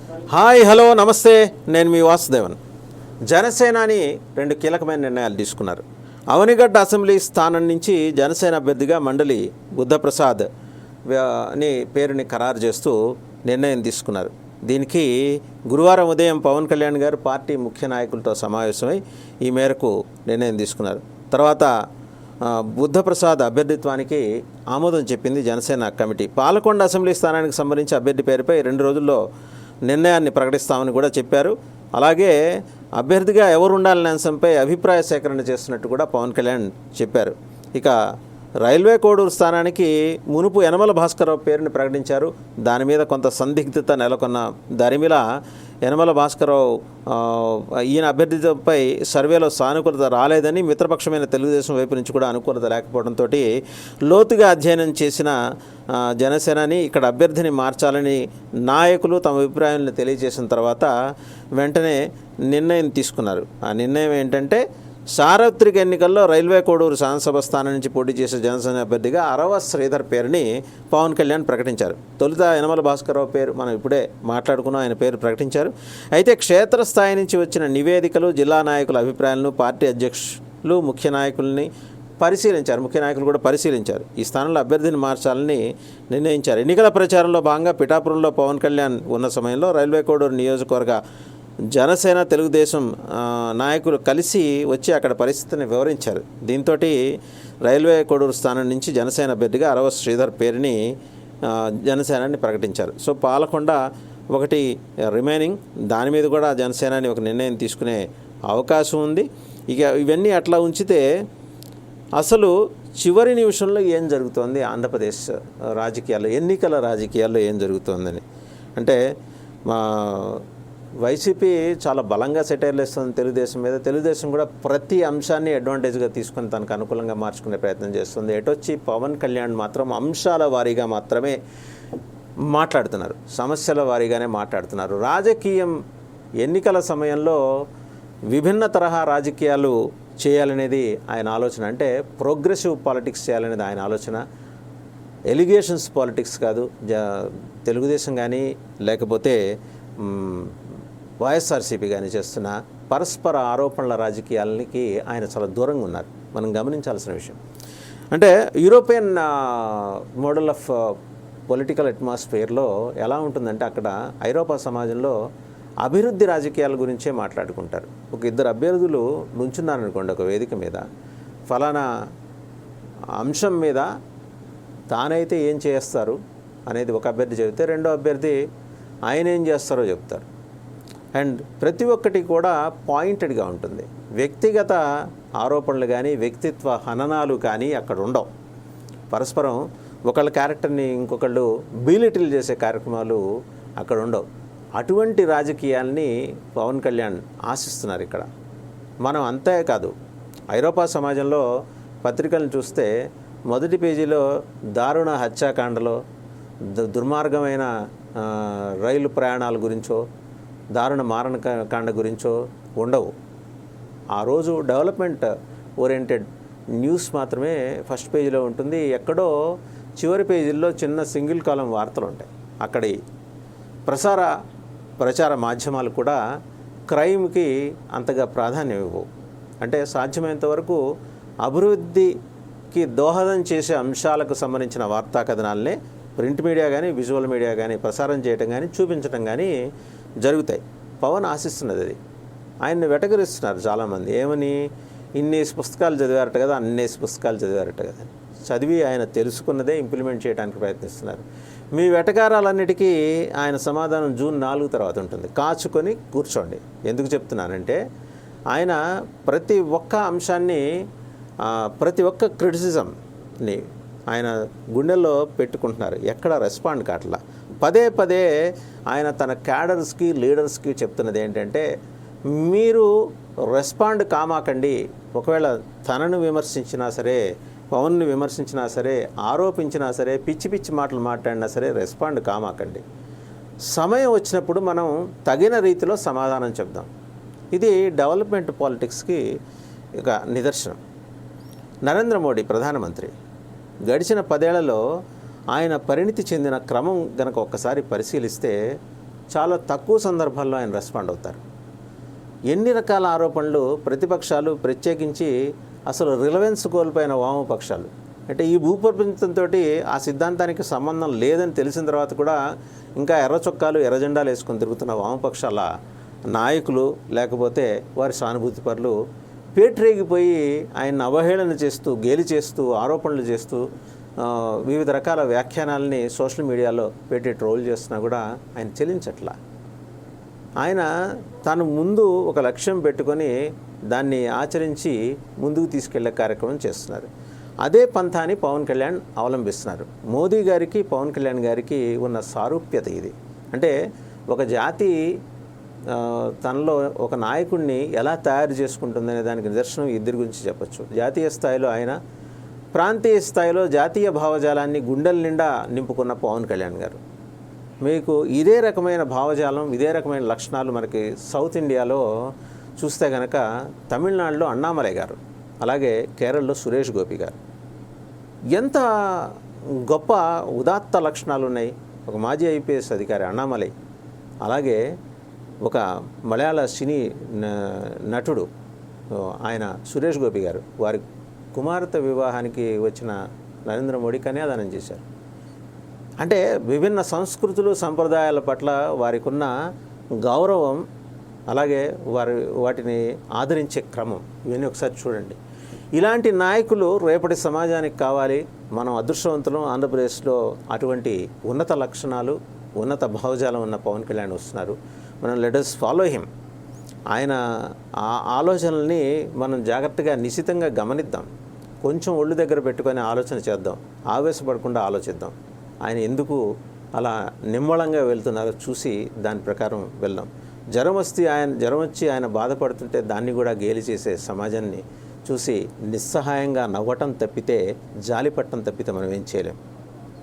Hi hello నమస్తే, నేను మీ వాసుదేవన్. జనసేనాని రెండు కీలకమైన నిర్ణయాలు తీసుకున్నారు. అవనిగడ్డ అసెంబ్లీ స్థానం నుంచి జనసేన అభ్యర్థిగా మండలి బుద్ధప్రసాద్ అని పేరుని ఖరారు చేస్తూ నిర్ణయం తీసుకున్నారు. దీనికి గురువారం ఉదయం పవన్ కళ్యాణ్ గారు పార్టీ ముఖ్య నాయకులతో సమావేశమై ఈ మేరకు నిర్ణయం తీసుకున్నారు. తర్వాత బుద్ధప్రసాద్ అభ్యర్థిత్వానికి ఆమోదం చెప్పింది జనసేన కమిటీ. పాలకొండ అసెంబ్లీ స్థానానికి సంబంధించి అభ్యర్థి పేరుపై 2 రోజుల్లో నిర్ణయాన్ని ప్రకటిస్తామని కూడా చెప్పారు. అలాగే అభ్యర్థిగా ఎవరు ఉండాలనే అంశంపై అభిప్రాయ సేకరణ చేస్తున్నట్టు కూడా పవన్ కళ్యాణ్ చెప్పారు. ఇక రైల్వే కోడూరు స్థానానికి మునుపు యనమల భాస్కరరావు పేరుని ప్రకటించారు. దాని మీద కొంత సందిగ్ధత నెలకొన్న దరిమిల యనమల భాస్కరరావు ఈయన అభ్యర్థిపై సర్వేలో సానుకూలత రాలేదని, మిత్రపక్షమైన తెలుగుదేశం వైపు నుంచి కూడా అనుకూలత లేకపోవడంతో లోతుగా అధ్యయనం చేసిన జనసేనాని ఇక్కడ అభ్యర్థిని మార్చాలని నాయకులు తమ అభిప్రాయాలను తెలియజేసిన తర్వాత వెంటనే నిర్ణయం తీసుకున్నారు. ఆ నిర్ణయం ఏంటంటే, సార్వత్రిక ఎన్నికల్లో రైల్వే కోడూరు శాసనసభ స్థానం నుంచి పోటీ చేసే జనసేన అభ్యర్థిగా అరవ శ్రీధర్ పేరుని పవన్ కళ్యాణ్ ప్రకటించారు. తొలుత యనమల భాస్కరరావు పేరు మనం ఇప్పుడే మాట్లాడుకున్నాం, ఆయన పేరు ప్రకటించారు. అయితే క్షేత్రస్థాయి నుంచి వచ్చిన నివేదికలు, జిల్లా నాయకుల అభిప్రాయాలను పార్టీ అధ్యక్షులు ముఖ్య నాయకులు కూడా పరిశీలించారు. ఈ స్థానంలో అభ్యర్థిని మార్చాలని నిర్ణయించారు. ఎన్నికల ప్రచారంలో భాగంగా పిఠాపురంలో పవన్ కళ్యాణ్ ఉన్న సమయంలో రైల్వే కోడూరు నియోజకవర్గ జనసేన తెలుగుదేశం నాయకులు కలిసి వచ్చి అక్కడ పరిస్థితిని వివరించారు. దీంతో రైల్వే కోడూరు స్థానం నుంచి జనసేన అభ్యర్థిగా అరవ శ్రీధర్ పేరుని జనసేనాని ప్రకటించారు. సో పాలకొండ ఒకటి రిమైనింగ్, దాని మీద కూడా జనసేనాని ఒక నిర్ణయం తీసుకునే అవకాశం ఉంది. ఇక ఇవన్నీ అట్లా ఉంచితే అసలు చివరి నిమిషంలో ఏం జరుగుతోంది ఆంధ్రప్రదేశ్ రాజకీయాల్లో, ఎన్నికల రాజకీయాల్లో ఏం జరుగుతోందని అంటే, వైసీపీ చాలా బలంగా సెటైర్లు ఇస్తుంది తెలుగుదేశం మీద. తెలుగుదేశం కూడా ప్రతి అంశాన్ని అడ్వాంటేజ్గా తీసుకొని తనకు అనుకూలంగా మార్చుకునే ప్రయత్నం చేస్తుంది. ఎటొచ్చి పవన్ కళ్యాణ్ మాత్రం అంశాల వారీగా మాత్రమే మాట్లాడుతున్నారు, సమస్యల వారీగానే మాట్లాడుతున్నారు. రాజకీయం ఎన్నికల సమయంలో విభిన్న తరహా రాజకీయాలు చేయాలనేది ఆయన ఆలోచన. అంటే ప్రోగ్రెసివ్ పాలిటిక్స్ చేయాలనేది ఆయన ఆలోచన. ఎలిగేషన్స్ పాలిటిక్స్ కాదు. తెలుగుదేశం కానీ లేకపోతే వైఎస్ఆర్సీపీ కానీ చేస్తున్న పరస్పర ఆరోపణల రాజకీయాలకి ఆయన చాలా దూరంగా ఉన్నారు. మనం గమనించాల్సిన విషయం అంటే, యూరోపియన్ మోడల్ ఆఫ్ పొలిటికల్ అట్మాస్ఫియర్లో ఎలా ఉంటుందంటే, అక్కడ ఐరోపా సమాజంలో అభివృద్ధి రాజకీయాల గురించే మాట్లాడుకుంటారు. ఒక ఇద్దరు అభ్యర్థులు నుంచున్నారనుకోండి ఒక వేదిక మీద, ఫలానా అంశం మీద తానైతే ఏం చేస్తారు అనేది ఒక అభ్యర్థి చెబితే, రెండో అభ్యర్థి ఆయన ఏం చేస్తారో చెప్తారు. అండ్ ప్రతి ఒక్కటి కూడా పాయింటెడ్గా ఉంటుంది. వ్యక్తిగత ఆరోపణలు కానీ వ్యక్తిత్వ హననాలు కానీ అక్కడ ఉండవు. పరస్పరం ఒకళ్ళ క్యారెక్టర్ని ఇంకొకళ్ళు బీలిటిల్ చేసే కార్యక్రమాలు అక్కడ ఉండవు. అటువంటి రాజకీయాల్ని పవన్ కళ్యాణ్ ఆశిస్తున్నారు ఇక్కడ. మనం అంతే కాదు, ఐరోపా సమాజంలో పత్రికలను చూస్తే మొదటి పేజీలో దారుణ హత్యాకాండలో, దుర్మార్గమైన రైలు ప్రయాణాల గురించో, దారుణ మారణకాండ గురించో ఉండవు. ఆ రోజు డెవలప్మెంట్ ఓరియంటెడ్ న్యూస్ మాత్రమే ఫస్ట్ పేజీలో ఉంటుంది. ఎక్కడో చివరి పేజీల్లో చిన్న సింగిల్ కాలం వార్తలు ఉంటాయి. అక్కడి ప్రచార మాధ్యమాలు కూడా క్రైమ్కి అంతగా ప్రాధాన్యం ఇవ్వవు. అంటే సాధ్యమైనంత వరకు అభివృద్ధికి దోహదం చేసే అంశాలకు సంబంధించిన వార్తా కథనాలనే ప్రింట్ మీడియా కానీ విజువల్ మీడియా కానీ ప్రసారం చేయటం కానీ చూపించడం కానీ జరుగుతాయి. పవన్ ఆశిస్తున్నది అది. ఆయన్ని వెటకరిస్తున్నారు చాలామంది. ఏమని, ఇన్నేసి పుస్తకాలు చదివారట కదా, అన్నేసి పుస్తకాలు చదివారట కదా. చదివి ఆయన తెలుసుకున్నదే ఇంప్లిమెంట్ చేయడానికి ప్రయత్నిస్తున్నారు. మీ వెటకారాలన్నిటికీ ఆయన సమాధానం జూన్ 4 తర్వాత ఉంటుంది. కాచుకొని కూర్చోండి. ఎందుకు చెప్తున్నానంటే, ఆయన ప్రతి ఒక్క అంశాన్ని, ప్రతి ఒక్క క్రిటిసిజంని ఆయన గుండెల్లో పెట్టుకుంటున్నారు. ఎక్కడ రెస్పాండ్ కావట్లా. పదే పదే ఆయన తన క్యాడర్స్కి, లీడర్స్కి చెప్తున్నది ఏంటంటే, మీరు రెస్పాండ్ కామాకండి. ఒకవేళ తనను విమర్శించినా సరే, పవన్ని విమర్శించినా సరే, ఆరోపించినా సరే, పిచ్చి పిచ్చి మాటలు మాట్లాడినా సరే రెస్పాండ్ కామాకండి. సమయం వచ్చినప్పుడు మనం తగిన రీతిలో సమాధానం చెప్దాం. ఇది డెవలప్మెంట్ పాలిటిక్స్కి ఒక నిదర్శనం. నరేంద్ర మోడీ ప్రధానమంత్రి గడిచిన 10 ఏళ్లలో ఆయన పరిణితి చెందిన క్రమం గనక ఒక్కసారి పరిశీలిస్తే చాలా తక్కువ సందర్భాల్లో ఆయన రెస్పాండ్ అవుతారు. ఎన్ని రకాల ఆరోపణలు ప్రతిపక్షాలు, ప్రత్యేకించి అసలు రిలవెన్స్ కోల్పోయిన వామపక్షాలు, అంటే ఈ భూప్రపంచంతో ఆ సిద్ధాంతానికి సంబంధం లేదని తెలిసిన తర్వాత కూడా ఇంకా ఎర్ర చొక్కాలు, ఎర్ర జెండాలు వేసుకొని తిరుగుతున్న వామపక్షాల నాయకులు, లేకపోతే వారి సానుభూతి పరులు పేట్రేగిపోయి ఆయన్ని అవహేళన చేస్తూ, గేలి చేస్తూ, ఆరోపణలు చేస్తూ వివిధ రకాల వ్యాఖ్యానాలని సోషల్ మీడియాలో పెట్టి ట్రోల్ చేస్తున్నా కూడా ఆయన చెల్లించట్లా. ఆయన తాను ముందు ఒక లక్ష్యం పెట్టుకొని దాన్ని ఆచరించి ముందుకు తీసుకెళ్లే కార్యక్రమం చేస్తున్నారు. అదే పంథాని పవన్ కళ్యాణ్ అవలంబిస్తున్నారు. మోదీ గారికి, పవన్ కళ్యాణ్ గారికి ఉన్న సారూప్యత ఇది. అంటే ఒక జాతి తనలో ఒక నాయకుడిని ఎలా తయారు చేసుకుంటుందనే దానికి నిదర్శనం ఇద్దరి గురించి చెప్పచ్చు. జాతీయ స్థాయిలో ఆయన, ప్రాంతీయ స్థాయిలో జాతీయ భావజాలాన్ని గుండెల నిండా నింపుకున్న పవన్ కళ్యాణ్ గారు. మీకు ఇదే రకమైన భావజాలం, ఇదే రకమైన లక్షణాలు మనకి సౌత్ ఇండియాలో చూస్తే కనుక తమిళనాడులో అన్నామలై గారు, అలాగే కేరళలో సురేష్ గోపి గారు. ఎంత గొప్ప ఉదాత్త లక్షణాలు ఉన్నాయి. ఒక మాజీ ఐపీఎస్ అధికారి అన్నామలై, అలాగే ఒక మలయాళ సినీ నటుడు ఆయన సురేష్ గోపి గారు, వారి కుమార్తె వివాహానికి వచ్చిన నరేంద్ర మోడీ కన్యాదానం చేశారు. అంటే విభిన్న సంస్కృతులు, సంప్రదాయాల పట్ల వారికి ఉన్న గౌరవం, అలాగే వాటిని ఆదరించే క్రమం, ఇవన్నీ ఒకసారి చూడండి. ఇలాంటి నాయకులు రేపటి సమాజానికి కావాలి. మనం అదృష్టవంతులం. ఆంధ్రప్రదేశ్లో అటువంటి ఉన్నత లక్షణాలు, ఉన్నత భావజాలం ఉన్న పవన్ కళ్యాణ్ వస్తున్నారు. మనం లెట్ us ఫాలో హిమ్. ఆయన ఆ ఆలోచనల్ని మనం జాగ్రత్తగా, నిశితంగా గమనిద్దాం. కొంచెం ఒళ్ళు దగ్గర పెట్టుకొని ఆలోచన చేద్దాం. ఆవేశపడకుండా ఆలోచిద్దాం. ఆయన ఎందుకు అలా నిమ్మళంగా వెళ్తున్నారో చూసి దాని ప్రకారం వెళ్దాం. జ్వరం వచ్చి ఆయన బాధపడుతుంటే దాన్ని కూడా గేలి చేసే సమాజాన్ని చూసి నిస్సహాయంగా నవ్వటం తప్పితే, జాలిపట్టం తప్పితే మనం ఏం చేయలేం.